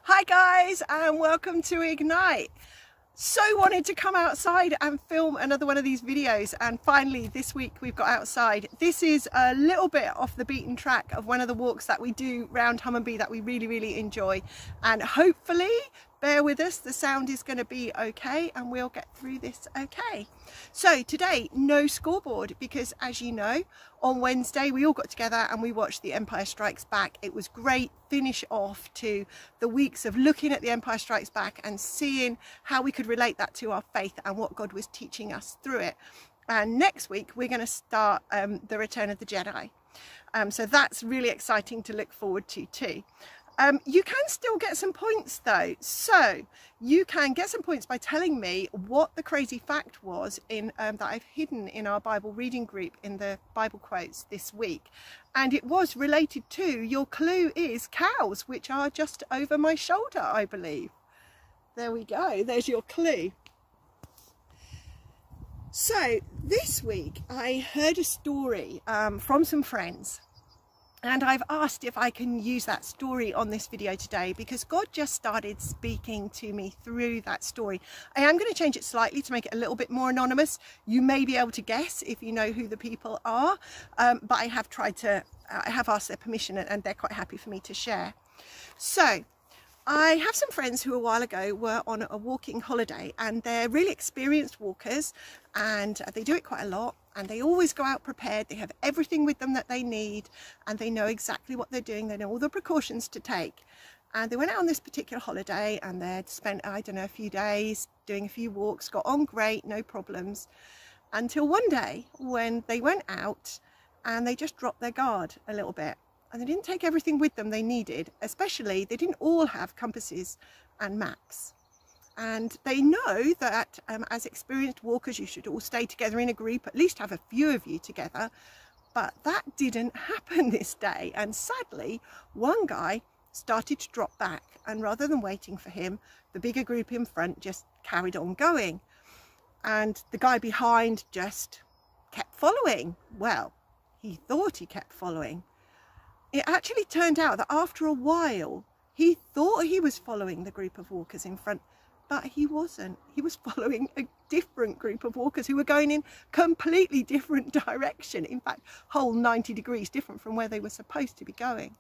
Hi guys, and welcome to Ignite. So wanted to come outside and film another one of these videos, and finally this week we've got outside. This is a little bit off the beaten track of one of the walks that we do round Hummonby that we really enjoy, and hopefully, bear with us, the sound is going to be okay and we'll get through this okay. So today, no scoreboard, because as you know, on Wednesday we all got together and we watched The Empire Strikes Back. It was great finish off to the weeks of looking at The Empire Strikes Back and seeing how we could relate that to our faith and what God was teaching us through it. And next week we're going to start The Return of the Jedi. So that's really exciting to look forward to too. You can still get some points though, so you can get some points by telling me what the crazy fact was in that I've hidden in our Bible reading group in the Bible quotes this week, and it was related to, your clue is cows, which are just over my shoulder, I believe. There we go, there's your clue. So this week I heard a story from some friends. And I've asked if I can use that story on this video today because God just started speaking to me through that story. I am going to change it slightly to make it a little bit more anonymous. You may be able to guess if you know who the people are, but I have asked their permission and they're quite happy for me to share. So I have some friends who a while ago were on a walking holiday, and they're really experienced walkers and they do it quite a lot. And they always go out prepared. They have everything with them that they need, and they know exactly what they're doing. They know all the precautions to take. And they went out on this particular holiday and they'd spent, I don't know, a few days doing a few walks, got on great, no problems. Until one day when they went out and they just dropped their guard a little bit. And they didn't take everything with them they needed, especially they didn't all have compasses and maps. And they know that as experienced walkers, you should all stay together in a group, at least have a few of you together. But that didn't happen this day. And sadly, one guy started to drop back. And rather than waiting for him, the bigger group in front just carried on going. And the guy behind just kept following. Well, he thought he kept following. It actually turned out that after a while, he thought he was following the group of walkers in front. But he wasn't. He was following a different group of walkers who were going in completely different direction. In fact, whole 90 degrees different from where they were supposed to be going.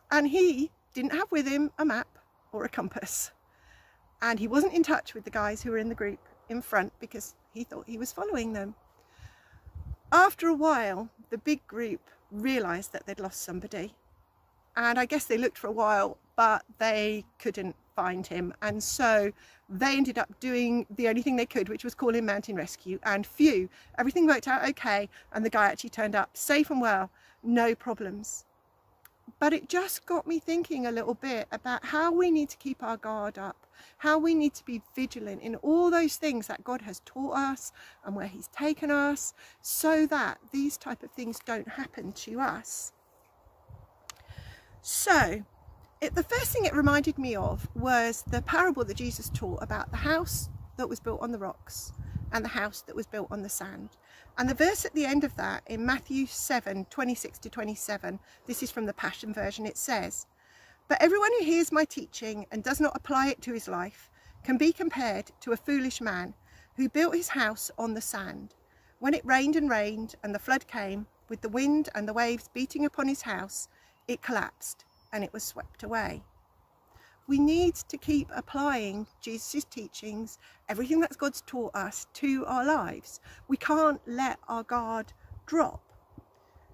And he didn't have with him a map or a compass. And he wasn't in touch with the guys who were in the group in front because he thought he was following them. After a while, the big group realised that they'd lost somebody. And I guess they looked for a while, but they couldn't find him, and so they ended up doing the only thing they could, which was call in mountain rescue. And phew, everything worked out okay, and the guy actually turned up safe and well, no problems. But it just got me thinking a little bit about how we need to keep our guard up, how we need to be vigilant in all those things that God has taught us and where he's taken us, so that these type of things don't happen to us. So the first thing it reminded me of was the parable that Jesus taught about the house that was built on the rocks and the house that was built on the sand. And the verse at the end of that in Matthew 7:26-27, this is from the Passion Version, it says, "But everyone who hears my teaching and does not apply it to his life can be compared to a foolish man who built his house on the sand. When it rained and rained and the flood came, with the wind and the waves beating upon his house, it collapsed and it was swept away." We need to keep applying Jesus' teachings, everything that God's taught us, to our lives. We can't let our guard drop.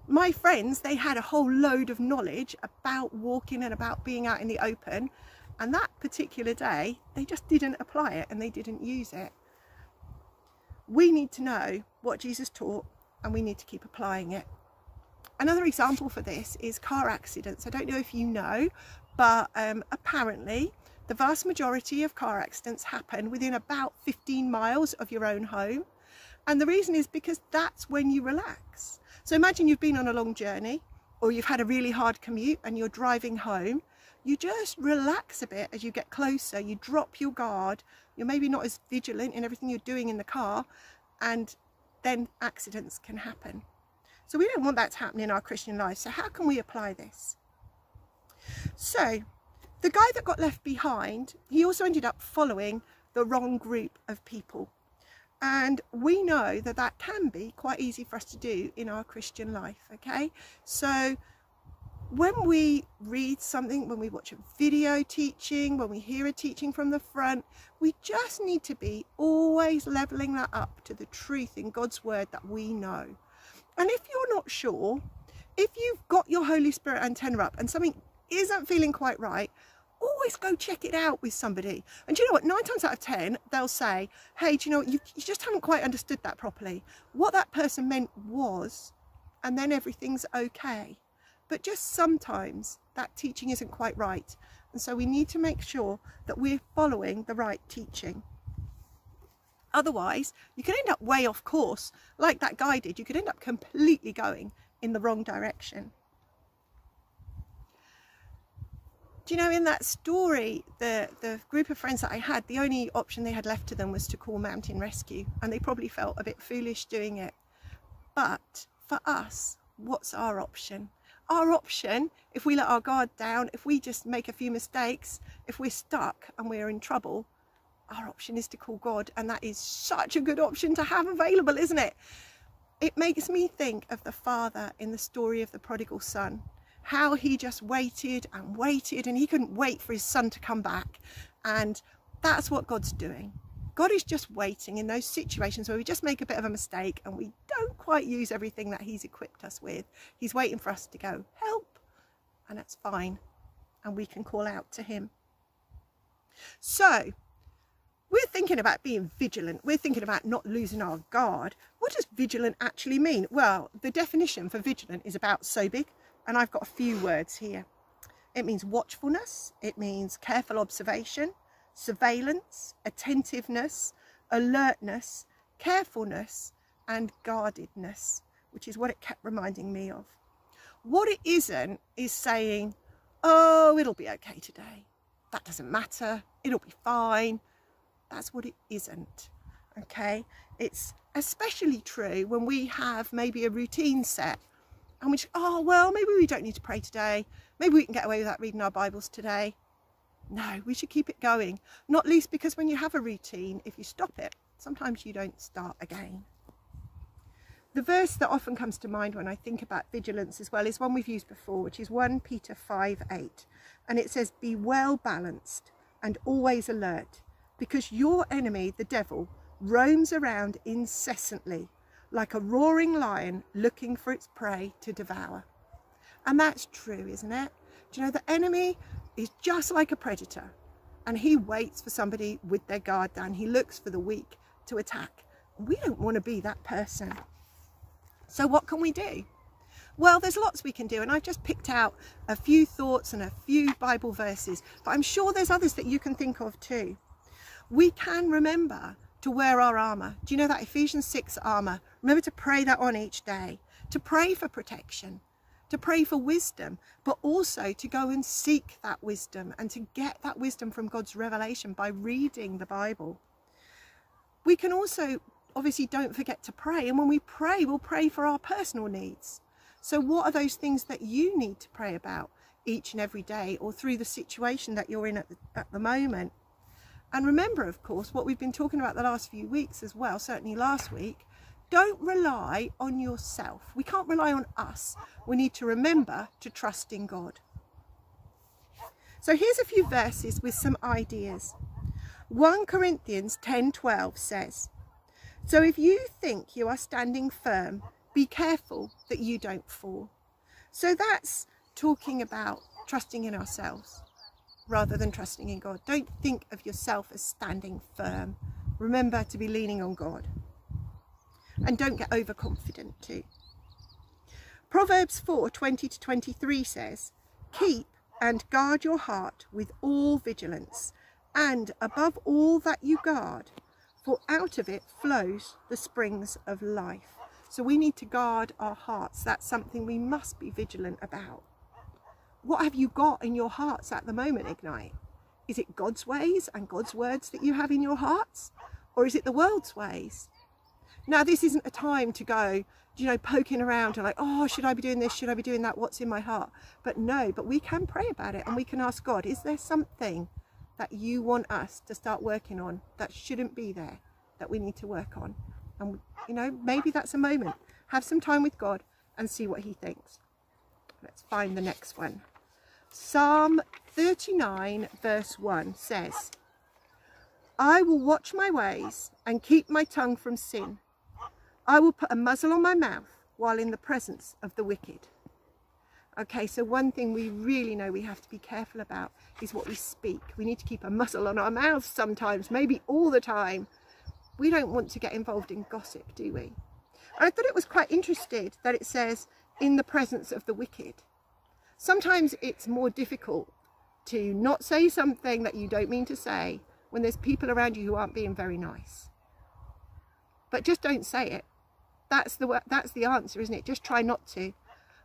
My friends, they had a whole load of knowledge about walking and about being out in the open, and that particular day they just didn't apply it and they didn't use it. We need to know what Jesus taught and we need to keep applying it. Another example for this is car accidents. I don't know if you know, but apparently the vast majority of car accidents happen within about 15 miles of your own home. And the reason is because that's when you relax. So imagine you've been on a long journey, or you've had a really hard commute and you're driving home. You just relax a bit as you get closer, you drop your guard, you're maybe not as vigilant in everything you're doing in the car, and then accidents can happen. So we don't want that to happen in our Christian life. So how can we apply this? So The guy that got left behind, he also ended up following the wrong group of people. And we know that that can be quite easy for us to do in our Christian life, okay? So when we read something, when we watch a video teaching, when we hear a teaching from the front, we just need to be always leveling that up to the truth in God's word that we know. And if you're not sure, if you've got your Holy Spirit antenna up and something isn't feeling quite right, always go check it out with somebody. And do you know what, 9 times out of 10 they'll say, hey, do you know what, you just haven't quite understood that properly. What that person meant was, and then everything's okay. But just sometimes that teaching isn't quite right, and so we need to make sure that we're following the right teaching. Otherwise you could end up way off course like that guy did. You could end up completely going in the wrong direction. Do you know, in that story, the group of friends that I had, the only option they had left to them was to call mountain rescue, and they probably felt a bit foolish doing it. But for us, what's our option? Our option, if we let our guard down, if we just make a few mistakes, if we're stuck and we're in trouble, our option is to call God, and that is such a good option to have available, isn't it? It makes me think of the father in the story of the prodigal son. How he just waited and waited, and he couldn't wait for his son to come back. And that's what God's doing. God is just waiting in those situations where we just make a bit of a mistake and we don't quite use everything that he's equipped us with. He's waiting for us to go, help, and that's fine. And we can call out to him. So we're thinking about being vigilant. We're thinking about not losing our guard. What does vigilant actually mean? Well, the definition for vigilant is about so big. And I've got a few words here. It means watchfulness, it means careful observation, surveillance, attentiveness, alertness, carefulness, and guardedness, which is what it kept reminding me of. What it isn't is saying, oh, it'll be okay today. That doesn't matter. It'll be fine. That's what it isn't. Okay? It's especially true when we have maybe a routine set. And we just, oh, well, maybe we don't need to pray today. Maybe we can get away without reading our Bibles today. No, we should keep it going. Not least because when you have a routine, if you stop it, sometimes you don't start again. The verse that often comes to mind when I think about vigilance as well is one we've used before, which is 1 Peter 5:8. And it says, be well balanced and always alert, because your enemy, the devil, roams around incessantly, like a roaring lion looking for its prey to devour. And that's true, isn't it? Do you know, the enemy is just like a predator, and he waits for somebody with their guard down. He looks for the weak to attack. We don't want to be that person. So what can we do? Well, there's lots we can do, and I've just picked out a few thoughts and a few Bible verses, but I'm sure there's others that you can think of too. We can remember to wear our armour. Do you know that Ephesians 6 armour? Remember to pray that on each day, to pray for protection, to pray for wisdom, but also to go and seek that wisdom and to get that wisdom from God's revelation by reading the Bible. We can also, obviously, don't forget to pray, and when we pray, we'll pray for our personal needs. So what are those things that you need to pray about each and every day, or through the situation that you're in at the moment? And remember, of course, what we've been talking about the last few weeks as well, certainly last week, don't rely on yourself. We can't rely on us. We need to remember to trust in God. So here's a few verses with some ideas. 1 Corinthians 10:12 says, so if you think you are standing firm, be careful that you don't fall. So that's talking about trusting in ourselves rather than trusting in God. Don't think of yourself as standing firm. Remember to be leaning on God. And don't get overconfident too. Proverbs 4:20-23 says, keep and guard your heart with all vigilance, and above all that you guard, for out of it flows the springs of life. So we need to guard our hearts. That's something we must be vigilant about. What have you got in your hearts at the moment, Ignite? Is it God's ways and God's words that you have in your hearts? Or is it the world's ways? Now, this isn't a time to go, you know, poking around and like, oh, should I be doing this? Should I be doing that? What's in my heart? But no, but we can pray about it, and we can ask God, is there something that you want us to start working on that shouldn't be there, that we need to work on? And, you know, maybe that's a moment. Have some time with God and see what he thinks. Let's find the next one. Psalm 39 verse 1 says, I will watch my ways and keep my tongue from sin. I will put a muzzle on my mouth while in the presence of the wicked. Okay, so one thing we really know we have to be careful about is what we speak. We need to keep a muzzle on our mouths sometimes, maybe all the time. We don't want to get involved in gossip, do we? And I thought it was quite interesting that it says, in the presence of the wicked. Sometimes it's more difficult to not say something that you don't mean to say when there's people around you who aren't being very nice. But just don't say it. That's the answer, isn't it? Just try not to.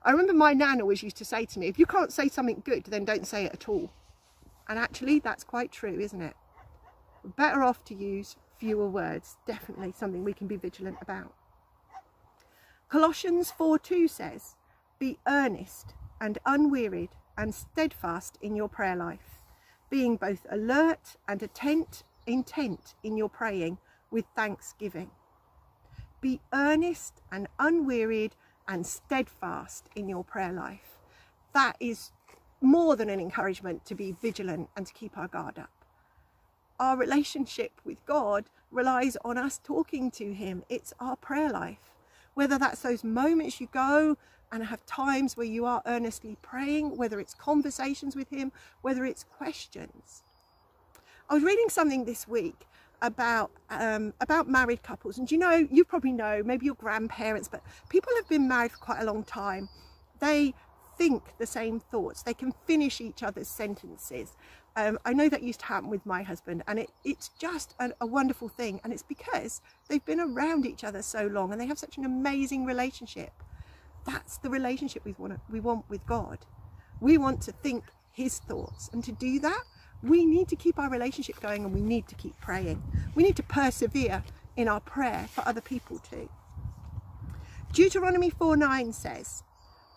I remember my nan always used to say to me, if you can't say something good, then don't say it at all. And actually, that's quite true, isn't it? We're better off to use fewer words. Definitely something we can be vigilant about. Colossians 4:2 says, be earnest and unwearied and steadfast in your prayer life, being both alert and intent in your praying with thanksgiving. Be earnest and unwearied and steadfast in your prayer life. That is more than an encouragement to be vigilant and to keep our guard up. Our relationship with God relies on us talking to him. It's our prayer life. Whether that's those moments you go and have times where you are earnestly praying, whether it's conversations with him, whether it's questions. I was reading something this week about married couples, and you probably know, maybe your grandparents, but people have been married for quite a long time. They think the same thoughts. They can finish each other's sentences. I know that used to happen with my husband, and it's just a wonderful thing, and it's because they've been around each other so long and they have such an amazing relationship. That's the relationship we want with God. We want to think his thoughts, and to do that we need to keep our relationship going, and we need to keep praying. We need to persevere in our prayer for other people too. Deuteronomy 4:9 says,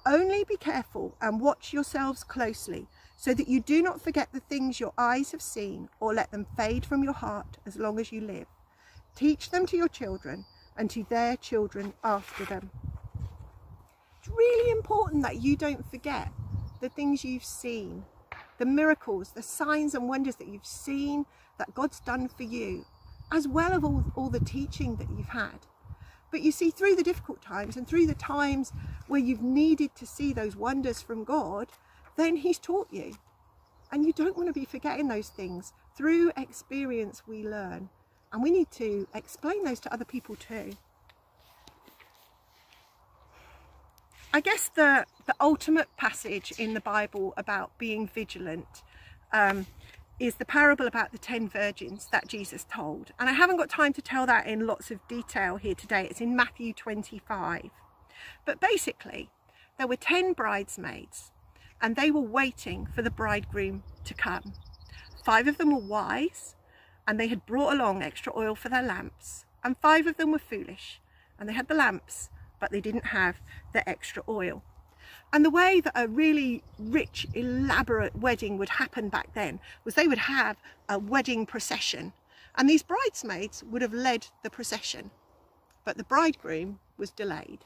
only be careful and watch yourselves closely, so that you do not forget the things your eyes have seen, or let them fade from your heart as long as you live. Teach them to your children and to their children after them. It's really important that you don't forget the things you've seen, the miracles, the signs and wonders that you've seen that God's done for you, as well as all the teaching that you've had. But you see, through the difficult times and through the times where you've needed to see those wonders from God, then he's taught you. And you don't want to be forgetting those things. Through experience we learn, and we need to explain those to other people too. I guess the ultimate passage in the Bible about being vigilant is the parable about the 10 virgins that Jesus told. And I haven't got time to tell that in lots of detail here today. It's in Matthew 25. But basically, there were 10 bridesmaids, and they were waiting for the bridegroom to come. 5 of them were wise, and they had brought along extra oil for their lamps. And 5 of them were foolish, and they had the lamps, but they didn't have the extra oil. And the way that a really rich, elaborate wedding would happen back then was they would have a wedding procession, and these bridesmaids would have led the procession, but the bridegroom was delayed,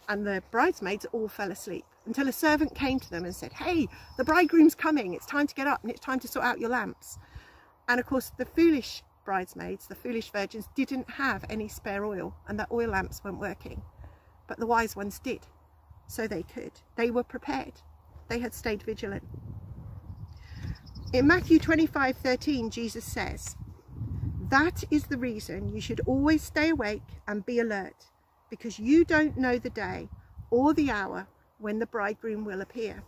and the bridesmaids all fell asleep until a servant came to them and said, hey, the bridegroom's coming, it's time to get up and it's time to sort out your lamps. And of course the foolish bridesmaids, the foolish virgins, didn't have any spare oil, and their oil lamps weren't working, but the wise ones did. So they could. They were prepared. They had stayed vigilant. In Matthew 25:13, Jesus says, that is the reason you should always stay awake and be alert, because you don't know the day or the hour when the bridegroom will appear.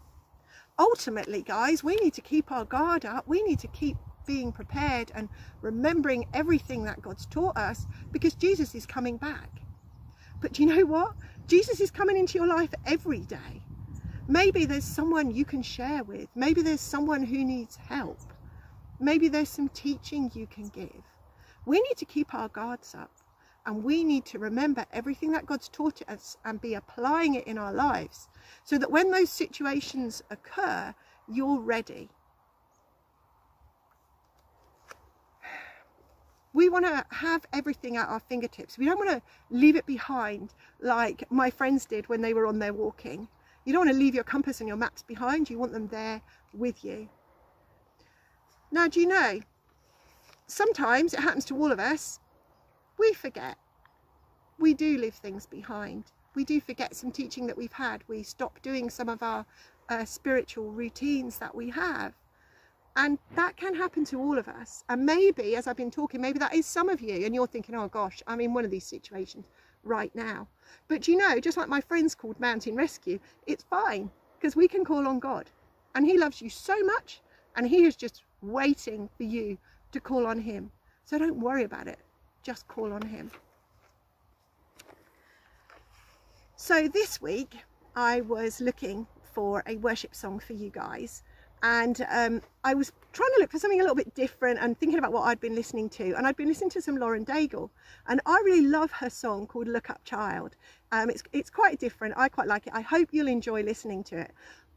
Ultimately, guys, we need to keep our guard up. We need to keep being prepared and remembering everything that God's taught us, because Jesus is coming back. But do you know what? Jesus is coming into your life every day. Maybe there's someone you can share with. Maybe there's someone who needs help. Maybe there's some teaching you can give. We need to keep our guards up and we need to remember everything that God's taught us and be applying it in our lives, so that when those situations occur, you're ready. We want to have everything at our fingertips. We don't want to leave it behind like my friends did when they were on their walking. You don't want to leave your compass and your maps behind. You want them there with you. Now, do you know, sometimes it happens to all of us. We forget. We do leave things behind. We do forget some teaching that we've had. We stop doing some of our spiritual routines that we have. And that can happen to all of us. And maybe, as I've been talking, maybe that is some of you, and you're thinking, oh gosh, I'm in one of these situations right now. But you know, just like my friends called Mountain Rescue, it's fine, because we can call on God. And he loves you so much, and he is just waiting for you to call on him. So don't worry about it, just call on him. So this week, I was looking for a worship song for you guys. And I was trying to look for something a little bit different and thinking about what I'd been listening to. And I'd been listening to some Lauren Daigle, and I really love her song called Look Up Child. It's quite different. I quite like it. I hope you'll enjoy listening to it.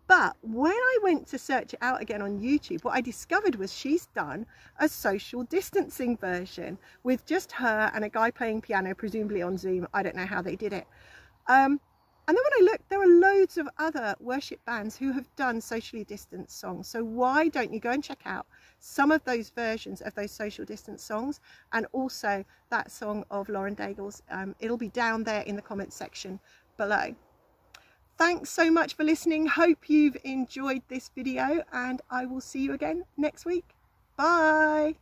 But when I went to search it out again on YouTube, what I discovered was she's done a social distancing version with just her and a guy playing piano, presumably on Zoom. I don't know how they did it. And then when I looked, there are loads of other worship bands who have done socially distanced songs. So why don't you go and check out some of those versions of those social distance songs, and also that song of Lauren Daigle's. It'll be down there in the comments section below. Thanks so much for listening. Hope you've enjoyed this video, and I will see you again next week. Bye.